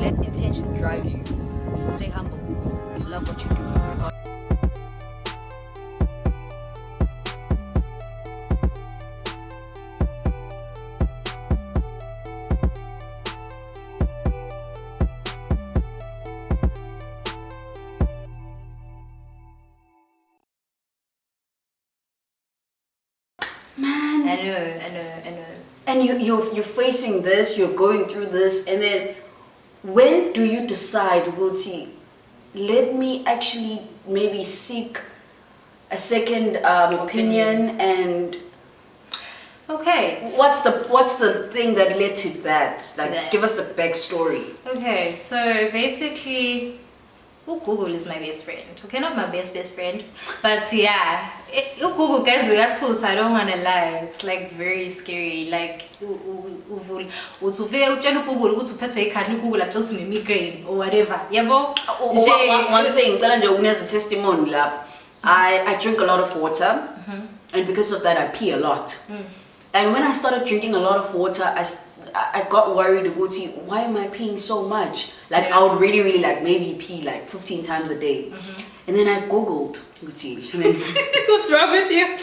Let intention drive you. Stay humble. Love what you do. Man, I know. and you're facing this, you're going through this, and then when do you decide, Guti, let me actually maybe seek a second opinion, and Okay. what's the thing that led to that? Like, that. give us the backstory. Okay, so basically, Google is my best friend. Okay, not my best friend, but yeah, Google, guys, we got tools. I don't wanna lie. It's like very scary. Like, Google, just migraine or whatever. Yeah, One thing, tell you a testimony lab. I drink a lot of water, and because of that, I pee a lot. And when I started drinking a lot of water, I got worried, Guti, why am I peeing so much? Like, I would really like maybe pee like 15 times a day. And then I Googled, Guti, what's wrong with you?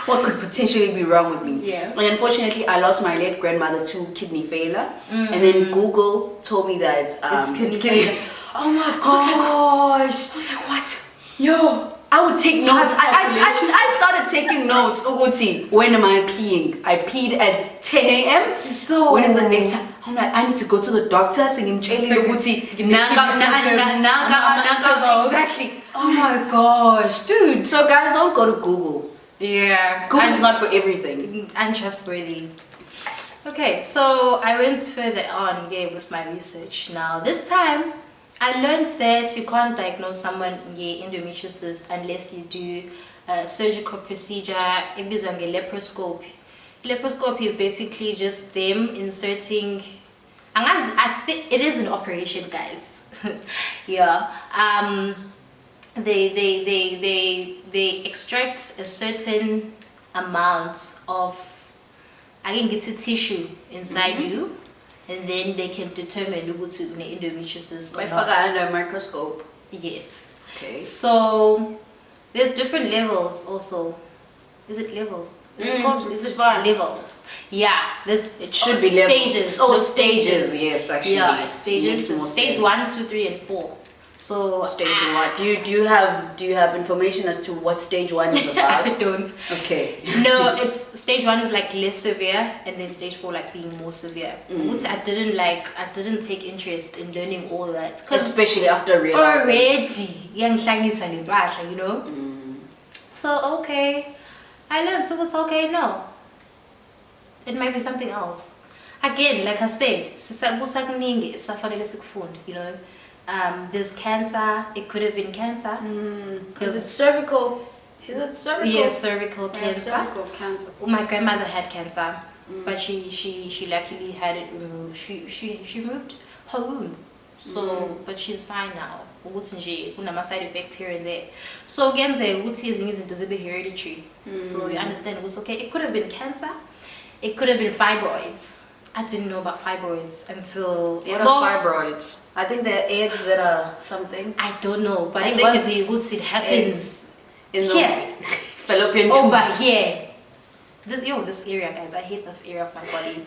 what could potentially be wrong with me? Yeah. And unfortunately, I lost my late grandmother to kidney failure. And then Google told me that It's kidney failure. Oh my gosh. I was like, what? Yo. I would take notes. I started taking notes. Uguti, when am I peeing? I peed at 10 a.m. So when is the next time? I'm like, I need to go to the doctor. Singing Uguti. Exactly. Oh my gosh, dude. So guys, don't go to Google. Yeah. Google is not for everything. Untrustworthy. Okay, so I went further on with my research. Now this time I learned that you can't diagnose someone endometriosis unless you do a surgical procedure. It's on a laparoscopy. Laparoscopy is basically just them inserting. I think it is an operation, guys. Yeah. They extract a certain amount of, I think it's a tissue inside you, and then they can determine what's endometriosis or not. Under a microscope. Yes. Okay. So there's different levels also. Is it levels? Is it called? Is it levels? Yeah. There's It should be stages. levels. Oh, stages. Yes, actually. Yeah, it's stages. Makes more Stage sense. 1, 2, 3, and 4. So Stage 1. Do you have information as to what stage 1 is about? I don't. Okay. No, it's stage 1 is like less severe, and then stage 4 like being more severe. Which I didn't take interest in learning all that, Especially after realizing. already you know. So okay, I learned. So it's okay. No, it might be something else. Again, like I said, you know. There's cancer. It could have been cancer. Is it cervical? Is it cervical? Yes, cervical Yeah, cancer. cervical cancer. My grandmother had cancer, but she luckily had it removed. She removed her womb, so but she's fine now. Some side effects here and there. So again, is a bit hereditary. So you understand it was okay. It could have been cancer. It could have been fibroids. I didn't know about fibroids until What are fibroids? I think they're eggs that are something. I don't know, but I it think was it happens in the here. fallopian Over tubes. here. This area, guys. I hate this area of my body.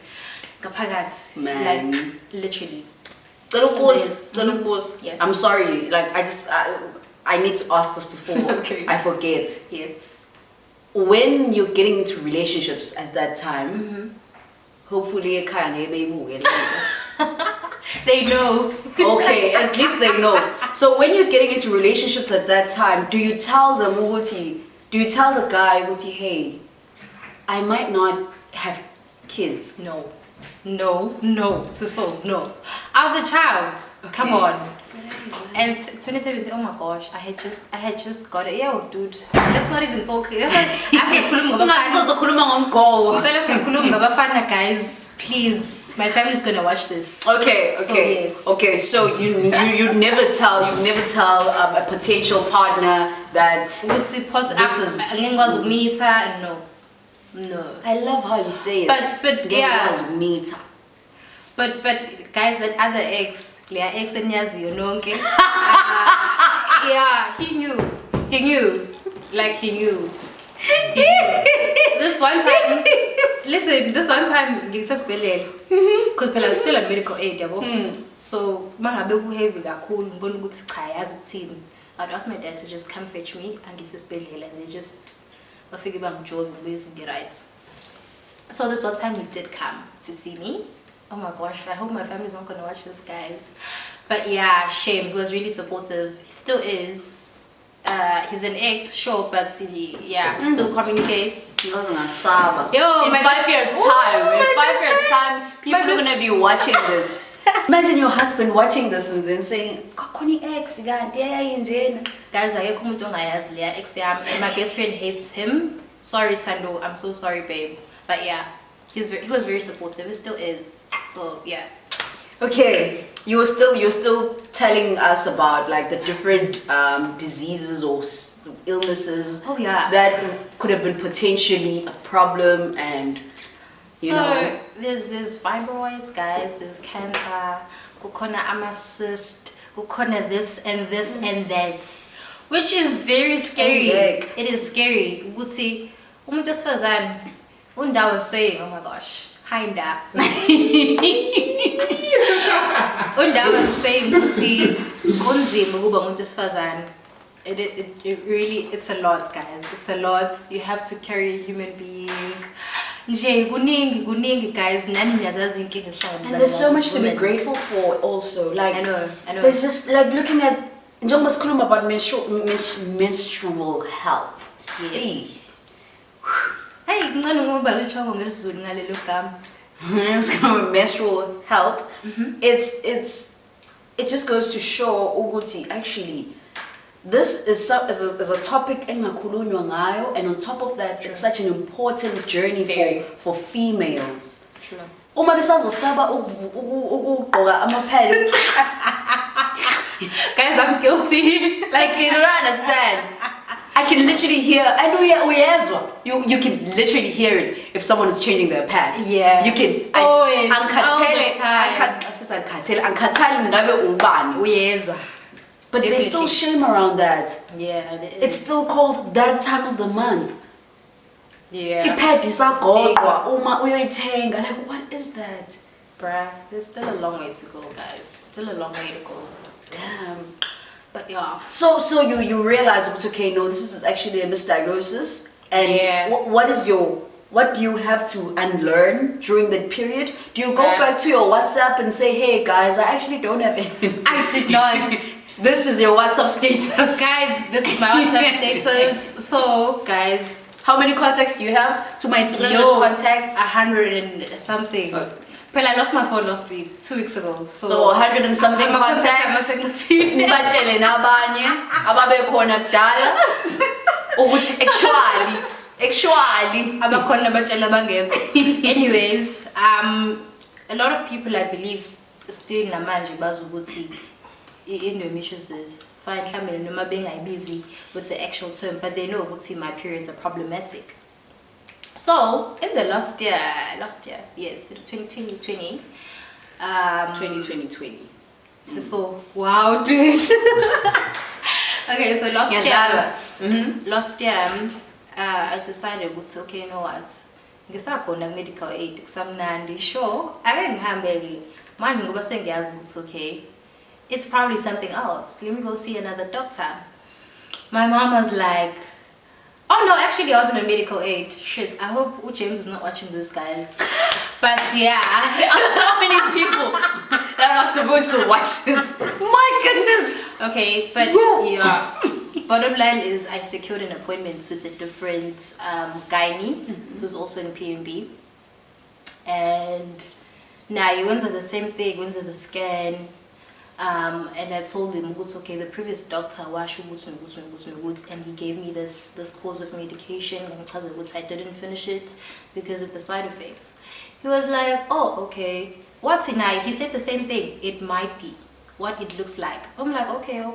Kapagat. Man. Like literally. Little pause. Yes. I'm sorry. Like I need to ask this before Okay. I forget. Yes. When you're getting into relationships at that time, hopefully a baby. They know. Okay, at least they know. So when you're getting into relationships at that time, do you tell them, do you tell the guy, hey, I might not have kids? No. So no. I was a child. Okay. Come on. And 27. Oh my gosh, I had just got it. Yo, dude. Let's not even talk. Guys, please. My family's gonna watch this. Okay. So, yes. Okay. So you'd never tell a potential partner that What's it possible? This is- meet her and no. I love how you say it. But yeah. Meter. But guys, that other ex, Leah ex and Yazi, okay? Yeah, he knew. Like he knew. This one time, listen, because I was still on medical aid, so I'd ask my dad to just come fetch me and get and they just I figure I'm joking and get right. So this one time he did come to see me. Oh my gosh, I hope my family's not gonna watch this, guys. But yeah, shame. He was really supportive. He still is. He's an ex, sure, but still communicates. He wasn't a saba. Yo, in 5 years' time, in 5 years' time, people are gonna be watching this. Imagine your husband watching this and then saying, "Kokoni ex, guys, I come to my ex, and my best friend hates him. Sorry, Tando, I'm so sorry, babe. But yeah, he was very supportive. He still is. So yeah. Okay, you're still telling us about like the different diseases or illnesses that could have been potentially a problem, and you know there's fibroids, guys, there's cancer, cyst, this and this and that, which is very scary. It is scary. Uthi umuntu wesifazane unda was saying, oh my gosh, Hinda. Unda was saying, Uthi kunzima ukuba umuntu wesifazane. It really, it's a lot, guys. It's a lot. You have to carry a human being. Nje kuningi guys. And there's so much to be grateful for also. Like I know. There's just like looking at Njoma's kuluma about menstrual health. Yes. Hey, menstrual health. It just goes to show Uguti actually. This is a topic engakhulunywa ngayo, and on top of that, it's such an important journey for females. True. Uma besazosaba ukugqoka amaphad. Guys, I'm guilty. Like, you don't understand. I can literally hear. I know you can literally hear it if someone is changing their pad. Yeah. You can. But there's still shame around that. Yeah, it's still called that time of the month. Yeah. Like, what is that? Bruh, there's still a long way to go, guys. Still a long way to go. Damn. But yeah. So you realize, okay, no, this is actually a misdiagnosis. And what do you have to unlearn during that period? Do you go back to your WhatsApp and say, hey guys, I actually don't have any? I did not. This is your WhatsApp status. Guys, this is my WhatsApp status. So, guys, how many contacts do you have? To my 300 contacts? 100 and something. But I lost my phone last week, 2 weeks ago. So 100 and something contacts. Nibatshele nabanye ababekhona kudala ukuthi actually abakhona batshela bangekho. Anyways, a lot of people, I believe, still namanje bazi ukuthi endometriosis fine mhlawumbe noma bengayibizi with the actual term, but they know ukuthi my periods are problematic. So in the last year, yes, 2020. 2020. So wow, dude. Okay, so last year, I decided, okay, you know what? Ngisakhona medical aid kusamnandi, sure. Ake ngihambe manje ngoba sengiyazi ukuthi okay, it's probably something else. Let me go see another doctor. My mom was like, oh no, actually I was in a medical aid. Shit, I hope James is not watching this, guys. But yeah, there are so many people that are not supposed to watch this. My goodness. Okay, but yeah. Bottom line is I secured an appointment with a different gynae who's also in PMB. And now he went to the same thing, went to the scan. And I told him, okay, the previous doctor, and he gave me this course of medication, and I didn't finish it because of the side effects. He was like, oh, okay, what's in I? He said the same thing. It might be what it looks like. I'm like, okay, all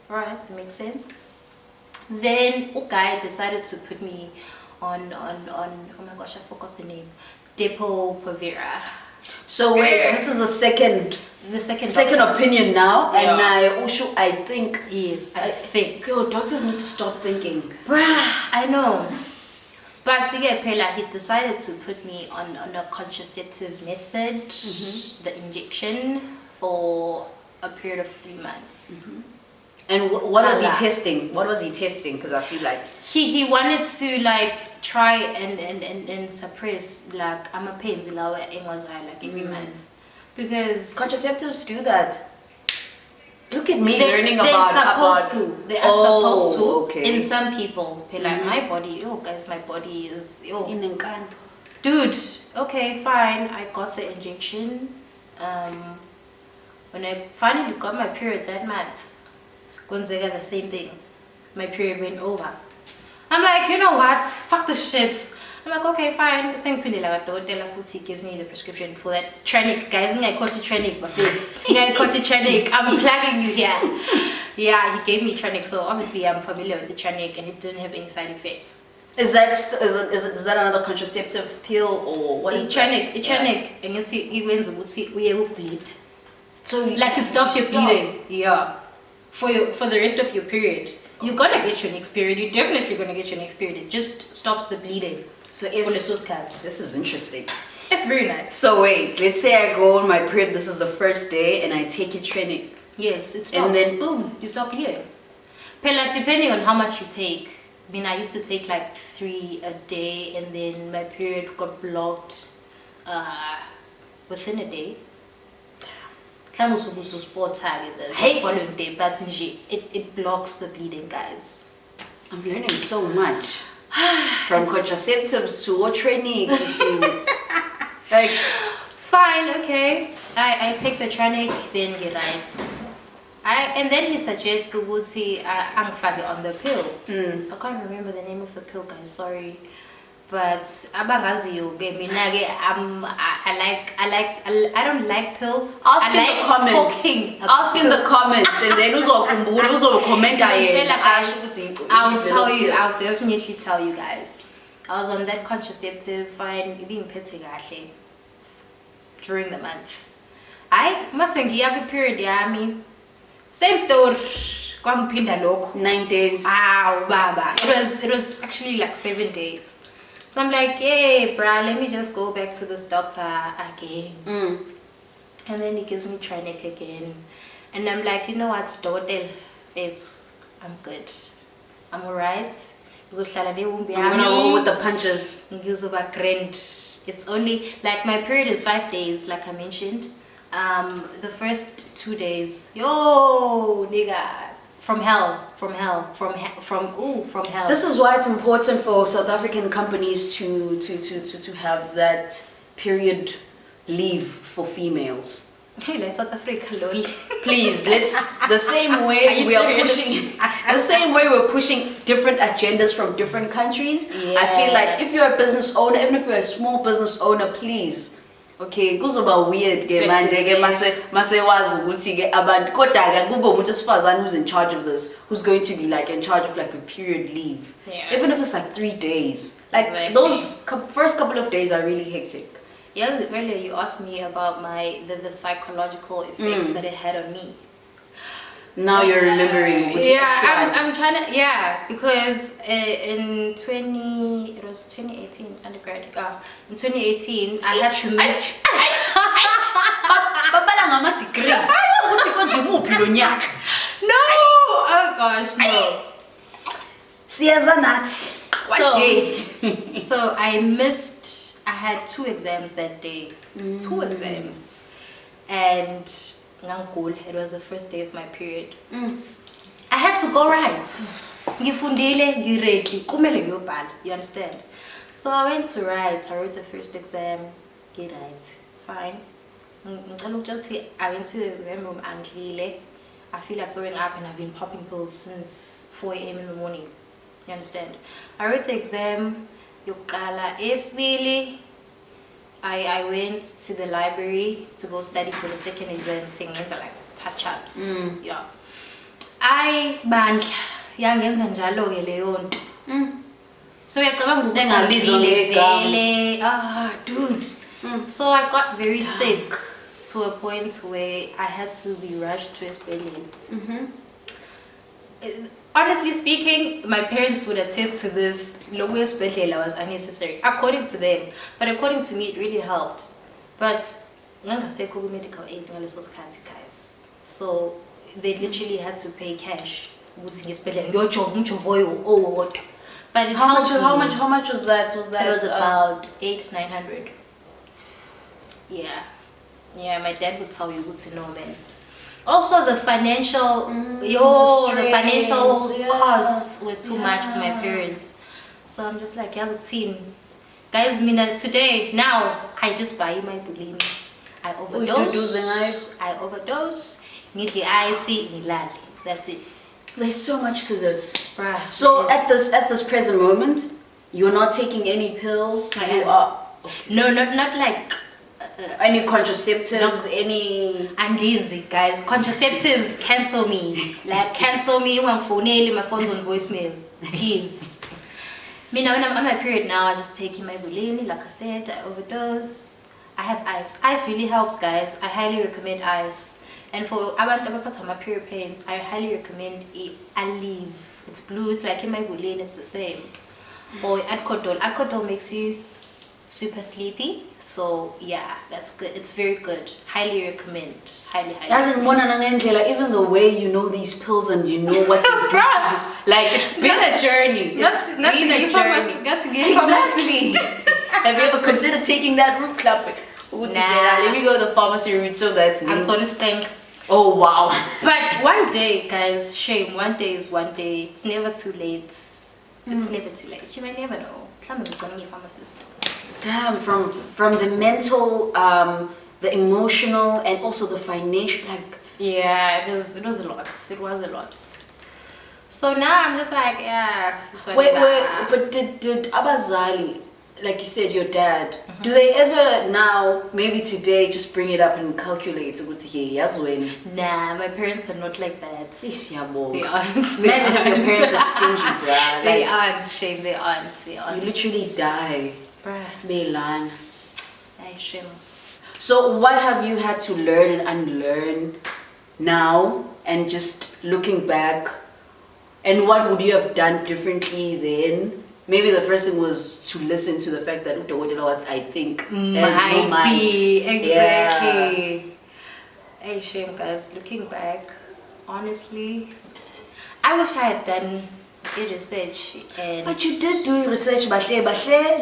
right, it makes sense. Then guy decided to put me on oh my gosh, I forgot the name, Depo-Provera. So wait, this is a second doctor. opinion now, Yeah. and I think Yes, I think. yo, doctors need to stop thinking. I know. But Sige Pela, he decided to put me on a contraceptive method, the injection, for a period of 3 months. And what was he testing? What was he testing? Because I feel like He wanted to like try and suppress like I'm a pain like every month, because contraceptives do that. Look at me They- learning they're about. supposed to. They are supposed to. Okay. In some people, they're like my body. Oh, guys, my body is. Oh, In Encanto. dude. Okay, fine. I got the injection. When I finally got my period that month, Gonzaga the same thing. My period went over. I'm like, you know what? Fuck this shit. I'm like, okay, fine. Same thing like Dela Futi gives me the prescription for that Trenic. Guys, I caught the Trenic, but this. I caught the Trenic. I'm plugging you here. Yeah, he gave me Trenic, so obviously I'm familiar with the Trenic and it didn't have any side effects. Is that another contraceptive pill or what is Trenic, that? Trenic, and you see, he wins, we will bleed. So Like it stops your stop. bleeding. Yeah. For the rest of your period. You're gonna get your next period. You're definitely gonna get your next period. It just stops the bleeding. So this is interesting. It's very nice. So wait, let's say I go on my period. This is the first day, and I take a training. Yes, it stops. And then boom, you stop bleeding. Like, depending on how much you take. I mean, I used to take like 3 a day, and then my period got blocked within a day. The following day, but it blocks the bleeding, guys. I'm learning so much. From contraceptives to what training to like. Fine, okay. I take the Tranic, then he writes. And then he suggests to Wusi angfake on the pill. I can't remember the name of the pill, guys. Sorry, but abangaziyo ke mina ke I don't like pills. Ask I in like the comments. talking about Ask in the pills. comments, and then comment. I'll tell you. I'll definitely tell you guys. I was on that contraceptive, fine, being petty gahle during the month. I must ngiya period yami. Same story. 9 days. Ow, baba. It was actually like 7 days. So I'm like, hey, bruh, let me just go back to this doctor again. And then he gives me Trinic again. And I'm like, you know what, Dotel, I'm good. I'm alright. I'm gonna go with the punches. It's only, like, my period is 5 days, like I mentioned. The first 2 days, yo, nigga, from hell. This is why it's important for South African companies to have that period leave for females. Like South Africa, lol. Please, let's the same way we're pushing different agendas from different countries. I feel like if you're a business owner, even if you're a small business owner, please. Okay, kuzoba weird ke manje ke mase wazi ukuthi ke abantu kodwa ke kube umuntu esifazane who's in charge of this, who's going to be like in charge of like a period leave. Yeah. Even if it's like 3 days. Like Exactly. those first couple of days are really hectic. Yes, earlier you asked me about the psychological effects that it had on me. Now you're remembering what's I'm trying to, because in 2018 undergrad, in 2018 I had to miss. No, oh gosh, no. So I missed. I had 2 exams that day. 2 exams, and it was the first day of my period. I had to go right. You understand? So I went to write. I wrote the first exam. Get right. Fine. I went to the room and I feel like throwing up, and I've been popping pills since 4 a.m. in the morning. You understand? I wrote the exam. I went to the library to go study for the second exam, saying like touch-ups. Yeah. Yangenza njalo ke leyo nto. So uyacabanga ukuthi dude, So I got very sick to a point where I had to be rushed to a hospital. Honestly speaking, my parents would attest to this. Logo hospital was unnecessary, according to them. But according to me, it really helped. But ngangasekho medical aid ngaleso sikhathi, guys. So they literally had to pay cash. But it How helped me. much was that? Was that It was about 800-900. Yeah, my dad would tell you what's no man. Also the financial the financial costs were too much for my parents. So I'm just like, guys, guys, today now I just buy my bulimi. I overdose. Neatly I see Milali. That's it. There's so much to this. Bruh, So yes. at this present moment, you're not taking any pills. I You am. are No, not like any contraceptives, any. I'm lazy, guys. Contraceptives, cancel me. Like, cancel me when my phone's on voicemail. Please. When I'm on my period now, I just take my bulini, like I said, I overdose. I have ice. Ice really helps, guys. I highly recommend ice. And for my period pains, I highly recommend Aleve. It's blue, it's like in my bulini, it's the same. Or Adcodol. Adcodol makes you super sleepy. So yeah, that's good. It's very good. Highly recommend. Highly recommend. Even the way you know these pills and you know what they do to you. Like, it's been a journey. It's been a journey. Exactly. Have you ever considered taking that route club? Let me go to the pharmacy route so that's I'm so distinct. Oh wow. But one day, guys, shame. One day is one day. It's never too late. It's never too late. You might never know. I'm a pharmacist. Damn, from the mental, the emotional, and also the financial, like. Yeah, it was a lot. It was a lot. So now I'm just like, yeah. Wait, but did Abazali, like you said, your dad, do they ever now, maybe today, just bring it up and calculate? Nah, my parents are not like that. They aren't. Imagine if your parents are stingy, bruh. They Like, aren't. Shame. They aren't. you literally die. Bruh. Beilan. Ay, shame. So what have you had to learn and unlearn now, and just looking back, and what would you have done differently then? Maybe the first thing was to listen to the fact that what I think Might be. Exactly. Yeah. Hey, shame, guys. Looking back, honestly, I wish I had done research. And But you did do research, Bashle.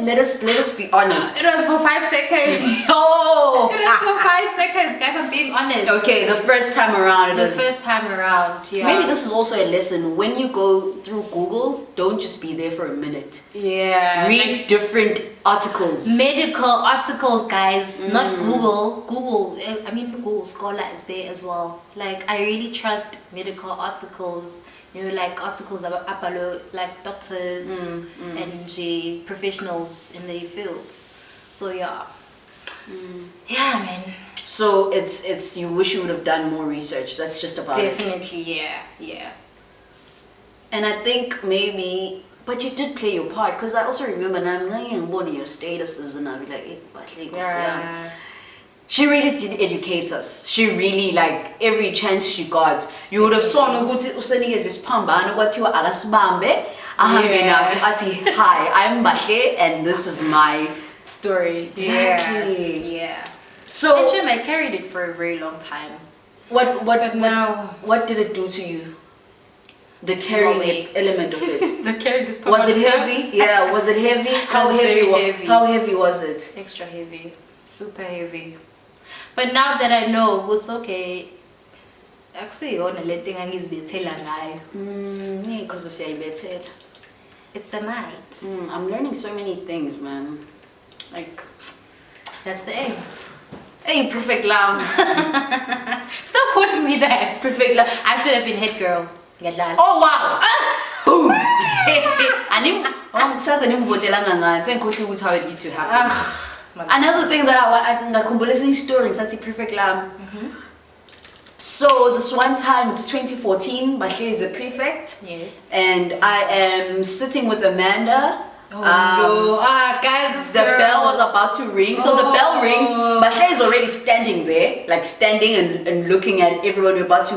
Let us be honest. it was for 5 seconds. Oh! It was for 5 seconds, guys. I'm being honest. Okay, the first time around The first time around, yeah. Maybe this is also a lesson. When you go through Google, don't just be there for a minute. Yeah. Read different articles. Medical articles, guys, not Google. Google Scholar is there as well. Like, I really trust medical articles. Like articles about like doctors and professionals in their fields. So yeah. Yeah, man. So it's you wish you would have done more research. That's just about it. Definitely, yeah. And I think maybe, but you did play your part, because I also remember now I'm one of your statuses and I'll be like, hey, but Yeah. she really did educate us. She really, like, every chance she got, you would have saw ukuthi usenikezwe isiphambano kwathiwa akasibambe ahambe naso athi hi, I'm Bahle and this is my Story. Exactly. Yeah. So Actually, I carried it for a very long time. what did it do to you? The carrying element of it. The carrying is Was it heavy? Yeah, was it heavy? How very heavy? heavy. How heavy was it? Extra heavy. Super heavy. But now that I know, it's okay. Akusiyona le nto engangizibethela ngayo. Because siyayibethela. It's a might. I'm learning so many things, man. Like, That's the aim. hey, perfect lamb. Stop calling me that. Perfect lamb. I should have been head girl. Ngadlala. Oh wow! Boom! That's how it used to happen. Another thing that I think I can story is perfect lamb. So this one time, it's 2014, Bahle is a prefect. Yes. And I am sitting with Amanda. Oh no. Guys, this The girl. bell was about to ring, so the bell rings. Bahle is already standing there, like standing and looking at everyone. We're about to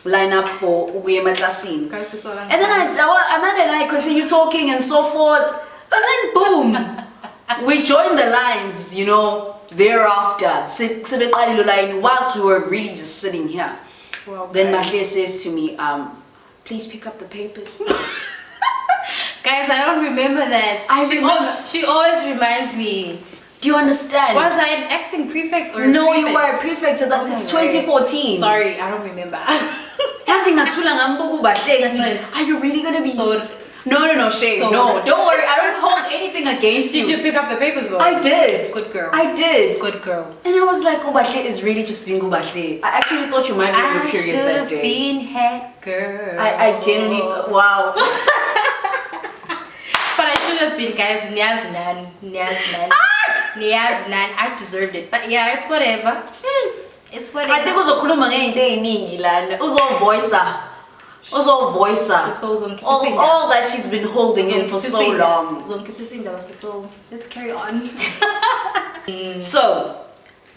line up for Uyema Klasin. And then Amanda and I continue talking and so forth, and then boom, we joined the lines, you know, thereafter. Whilst we were really just sitting here. Well, Then guys. Mahle says to me, please pick up the papers. Guys, I don't remember that. She always reminds me. Do you understand? Was I an acting prefect or a No, prefect? you were a prefect. It's my 2014. Sorry, I don't remember. Are you really gonna be? No, shame. So- No, don't worry. I don't hold anything against Did you pick up the papers though? I did. Good girl. I did. Good girl. And I was like, Ubahle is really just being Ubahle. I actually thought you might be on I a period should that have day. been head girl. I genuinely, wow. But I should have been, guys. Niaznan. I deserved it. But yeah, it's whatever. It's whatever. I think uzokhuluma ngento eziningi lana. Uzovoicer. All that she's been holding in for so long. So let's carry on. So,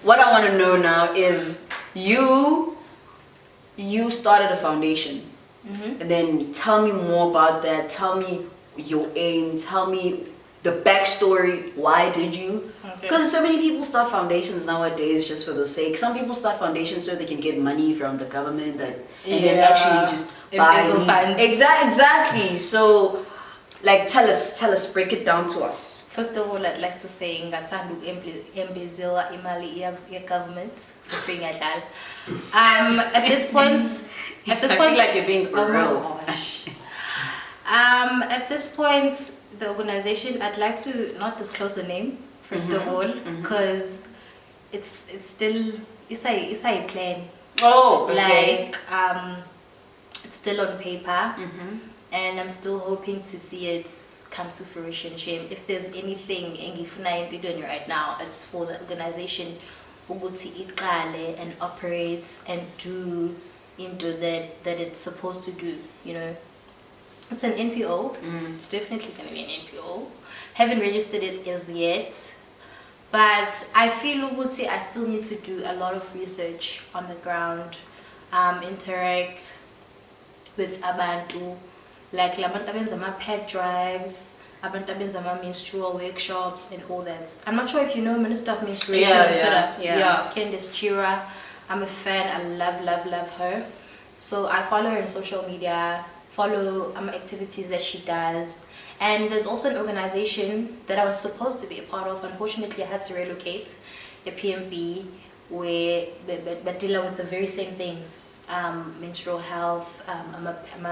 what I want to know now is you started a foundation. And then tell me more about that. Tell me your aim. Tell me the backstory. Why did you? Because so many people start foundations nowadays just for the sake. Some people start foundations so they can get money from the government and then actually just buy Embezzle funds. Exactly. So, like, tell us, break it down to us. First of all, I'd like to say ngathanda ukembezela imali government for being adult. At this point, I feel like you're being for oh real. my gosh. At this point, the organization, I'd like to not disclose the name first of all, because it's still it's a plan. Oh, okay. Like it's still on paper, and I'm still hoping to see it come to fruition. If there's anything engifuna doing right now, it's for the organization ukuthi iqale and operates and do into that it's supposed to do, you know. It's an NPO. It's definitely going to be an NPO. Haven't registered it as yet, but I feel ukuthi I still need to do a lot of research on the ground, interact with abantu, like labantu abenza ama-pet drives, abantu abenza ama-menstrual workshops and all that. I'm not sure if you know Minister of Menstruation on Twitter. Yeah, Candice Chira. I'm a fan. I love her. So I follow her on social media, follow activities that she does. And there's also an organization that I was supposed to be a part of. Unfortunately, I had to relocate, a PMB, where but deal with the very same things, menstrual health,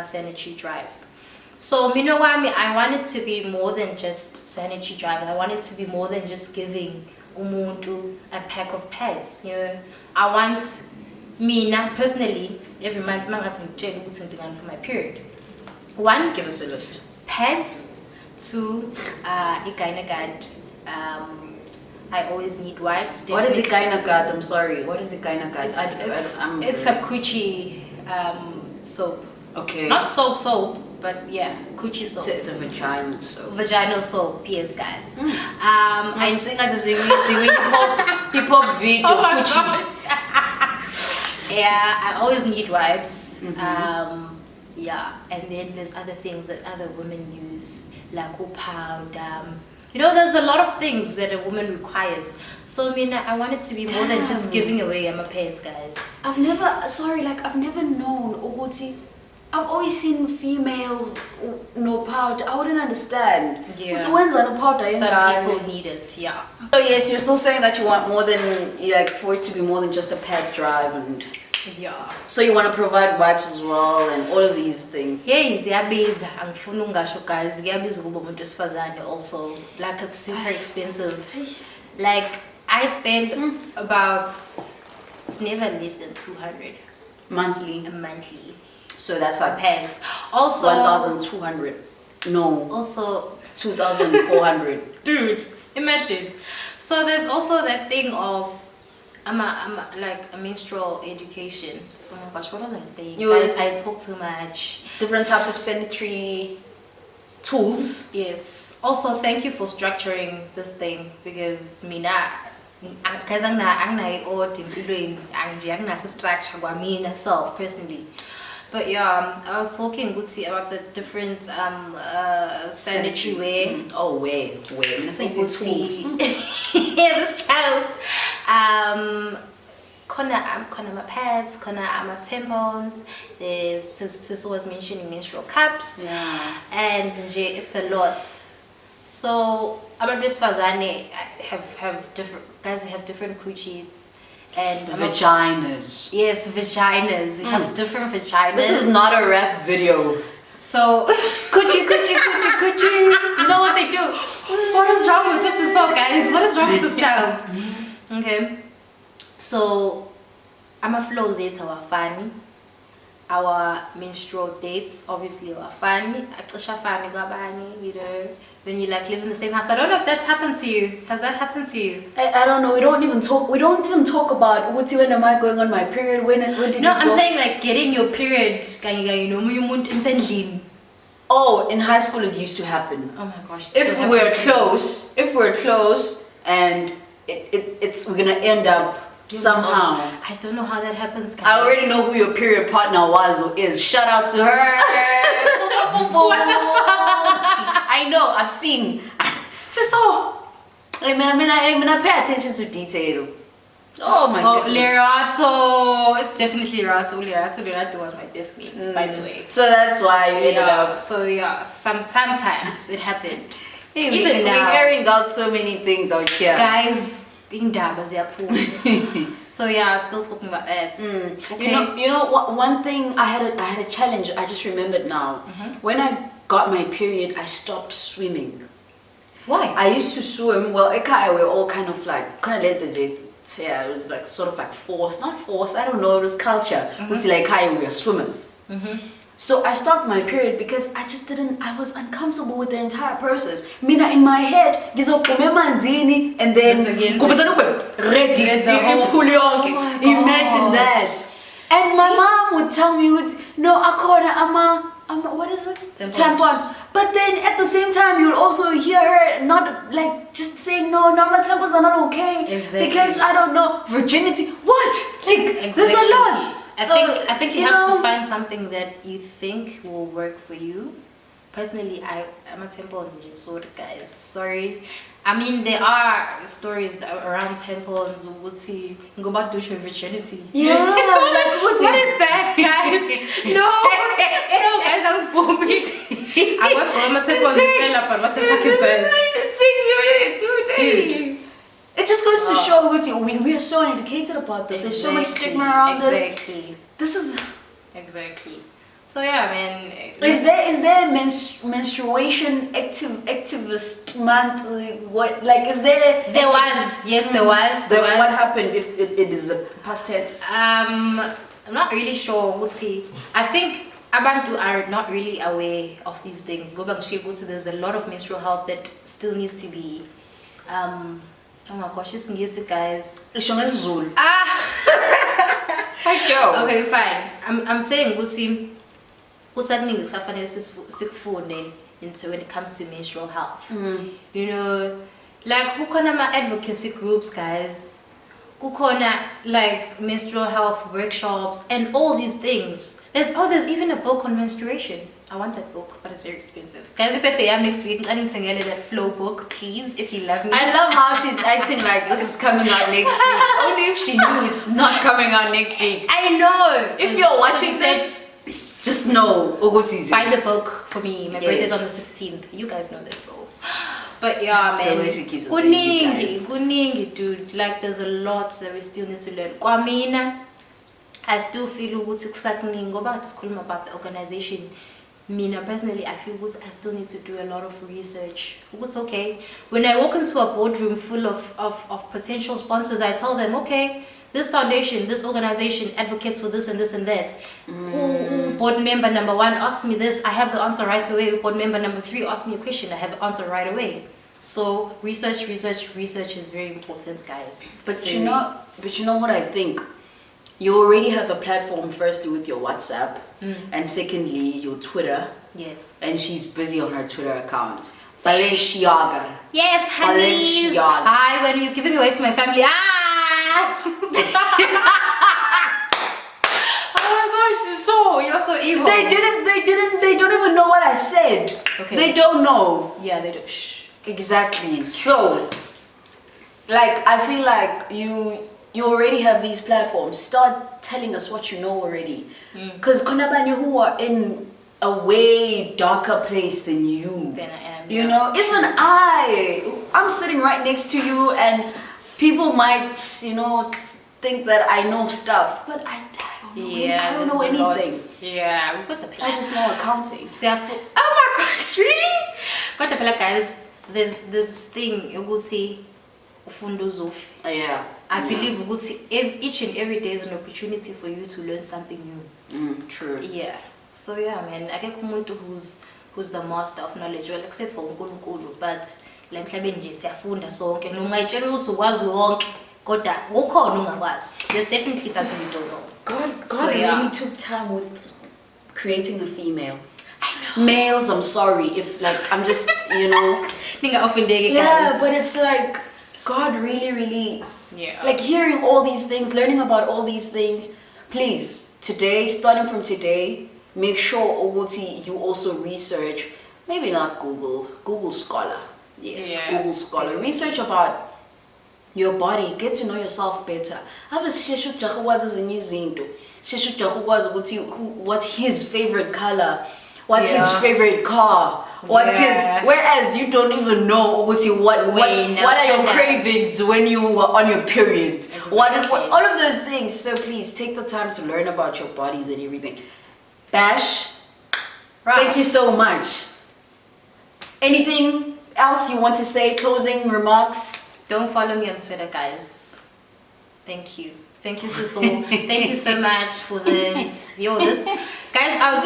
sanitary drives. So, you know what I wanted to be more than just sanitary drives. I wanted to be more than just giving umuntu a pack of pads. You know, I want me now personally every month for my period. One, Give us a list. pads. Two, guard. I always need wipes. What is definitely. a gynaecard? I'm sorry. What is a gynaecard? It's a coochie soap. Okay. Not soap, but yeah, coochie soap. It's a vaginal soap. Vaginal soap, PS guys. I sing as a hip hop video. Oh my coochie. gosh. Yeah, I always need wipes. Yeah, and then there's other things that other women use, like powder. You know, there's a lot of things that a woman requires. So I mean, I want it to be more than just giving away my pants, guys. I've never known Oguti. I've always seen females no powder. I wouldn't understand. Yeah. But when's no powder? Some people need it, yeah. So yes, you're still saying that you want more than, like, for it to be more than just a pad drive, and Yeah. so you want to provide wipes as well and all of these things. Yeah, ziyabiza. Angifuna ungasho guys, ziyabiza ukuba umuntu wesifazane also. Like it's super expensive. Like I spend about, it's never less than 200 Monthly. a monthly. So that's like Pants. Also 1,200. No, also 2,400. dude, imagine. So there's also that thing of like a menstrual education. Oh my gosh, what was I saying? You Guys, I talk too much. Different types of sanitary tools. Yes. Also, thank you for structuring this thing because mina guys structure myself personally. But yeah, I was talking about the different sanitary wear. Oh, wear. I think it's tools. Yeah, this child. Corner my pads, corner my tampons. There's Sister was mentioning menstrual cups. Yeah. And it's a lot. So about this fazane have different guys. We have different coochies and Vaginas. yes, vaginas. We have different vaginas. This is not a rap video. So Coochie. You know what they do? what is wrong with this song, guys? What is wrong with this child? Okay. So I'm a flow dates are funny. Our menstrual dates obviously are funny. You know, when you like live in the same house. I don't know if that's happened to you. Has that happened to you? I don't know. We don't even talk about when am I going on my period? When did No, you I'm go? saying like getting your period. You know, Oh, in high school it used to happen. oh my gosh. If we're close and it's we're gonna end up somehow. I don't know how that happens, guys. I already know who your period partner was or is. Shout out to her. What the fuck? I know. I've seen. So. I pay attention to detail. Oh my Oh, goodness. Lerato. It's definitely Lerato. Lerato was my best mate, by the way. So that's why you ended Yeah. up. So yeah, sometimes it happened. Hey, Even now. we're airing out so many things out here. Guys, indaba ziyaphuma. So yeah, still talking about that. Okay. You know what? One thing I had a challenge. I just remembered now. When I got my period, I stopped swimming. Why? I used to swim. Well, Eka, we were all kind of legit. Yeah, it was like sort of like forced, not forced. I don't know. It was culture. We say like, we are swimmers. So I stopped my period because I was uncomfortable with the entire process. Mina in my head, and then Yes, again. ready. Read the whole- Oh my Imagine that. gosh. And my mom would tell me, no, Akona, what is it? Tampons. But then at the same time, you would also hear her not like just saying, no, my tampons are not okay. Exactly. Because I don't know, virginity. What? Like, there's a lot. I think you have to find something that you think will work for you. Personally, I'm a tampons sort of guys. Sorry. I mean, there are stories around tampons. We'll see. Go back to your virginity. Yeah, like What is that, guys? No, guys, I'm for me. I got my tampons but what the fuck is that? Dude. It just goes to show we are so uneducated about this. There's so much stigma around this. This is Exactly. So yeah, man. Is there a menstruation activist month? What is there? There was. Yes, there was. There was. What happened if it is a past tense? I'm not really sure. We'll see. I think Abantu are not really aware of these things. Go back to there's a lot of menstrual health that still needs to be oh my gosh, this is guys. Zulu. Okay, fine. I'm saying we'll see. Into when it comes to menstrual health. You know, like kukona ma advocacy groups, guys. Kukona like menstrual health workshops and all these things. There's even a book on menstruation. I want that book, but it's very expensive. Guys, if they have next week, I need to get that flow book, please, if you love me. I love how she's acting like this is coming out next week. Only if she knew it's not coming out next week. I know. If you're watching this, just know. Buy the book for me. My birthday's on the 16th. You guys know this though. But yeah, man. The way she keeps us saying, you guys. Kuningi, dude. Like there's a lot that we still need to learn. Kwamina, I still feel go back to school about the organization. Mina personally, I feel I still need to do a lot of research. It's okay. When I walk into a boardroom full of potential sponsors, I tell them, okay, this foundation, this organization advocates for this and this and that. Board member number 1 asks me this, I have the answer right away. Board member number 3 asks me a question, I have the answer right away. So research is very important, guys. But you know what I think? you already have a platform, firstly with your WhatsApp, and secondly your Twitter. Yes. And she's busy on her Twitter account. Balenciaga. Yes, honeys. Balenciaga. Hi, when you're giving away to my family. Ah! Oh my gosh, you're so evil. They don't even know what I said. Okay. They don't know. Yeah, they do. Shh. Exactly. So, like, I feel like you already have these platforms. Start telling us what you know already. Because Konabanya who are in a way darker place than you. Than I am. You yeah. know, even I'm sitting right next to you, and people might, think that I know stuff, but I don't know. Yeah, I don't know there's a lot. anything. Yeah, we got the plan. I just know accounting. Oh my gosh, really? Got the plan, guys. There's this thing you will see. Yeah. I believe we will see each and every day is an opportunity for you to learn something new. True. Yeah. So yeah, man, I get umuntu who's the master of knowledge, well, except for uNkulunkulu, but la emhlabeni nje siyafunda sonke noma ungayitshela ukuthi ukwazi wonke kodwa ukhona ungakwazi. There's definitely something you don't know. God So, yeah. really took time with creating a female. I know. Males, I'm sorry if I'm just Ninga offendeke, yeah, guys. but it's like God really Yeah. like hearing all these things, learning about all these things. Please, starting from today, make sure Oguti you also research, maybe not Google Scholar. Yes, Yeah, Google Scholar. Research about your body, get to know yourself better. Have a what's his favorite color, what's his favorite car, what's his, whereas you don't even know what are your cravings when you were on your period. Exactly. What all of those things. So please take the time to learn about your bodies and everything. Bash, thank you so much. Anything else you want to say? Closing remarks? Don't follow me on Twitter, guys. Thank you. Thank you, Cecil. Thank you so much for this. Guys, I was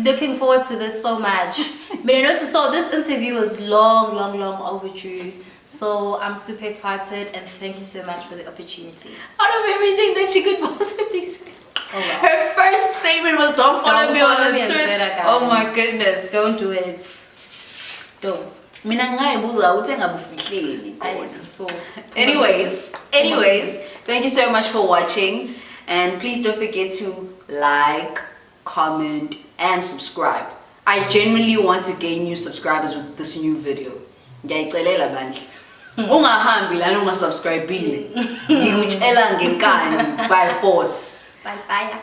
looking forward to this so much. So this interview was long overdue. So I'm super excited and thank you so much for the opportunity. Out of everything that she could possibly say. Oh, wow. Her first statement was don't follow me on Twitter. Guys. Oh my goodness. Don't do it. Don't. Anyways, thank you so much for watching, and please don't forget to like, comment and subscribe. I genuinely want to gain new subscribers with this new video. Ngiyayicelela bandla. Ungahambi lana ungasubscribile. Ngikutshela ngenkani by force. Bye.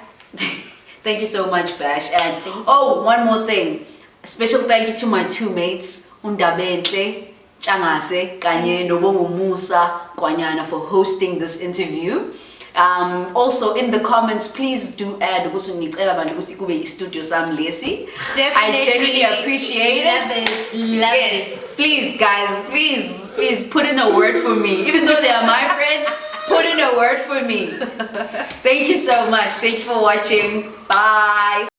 Thank you so much, Bash. And one more thing. A special thank you to my two mates, Undabentle Changase kanye Nobongumusa Kwanyana, for hosting this interview. Also in the comments, please do add studio Sam Lacey. I genuinely appreciate it. Love it. Please guys, please put in a word for me. Even though they are my friends, put in a word for me. Thank you so much. Thank you for watching. Bye.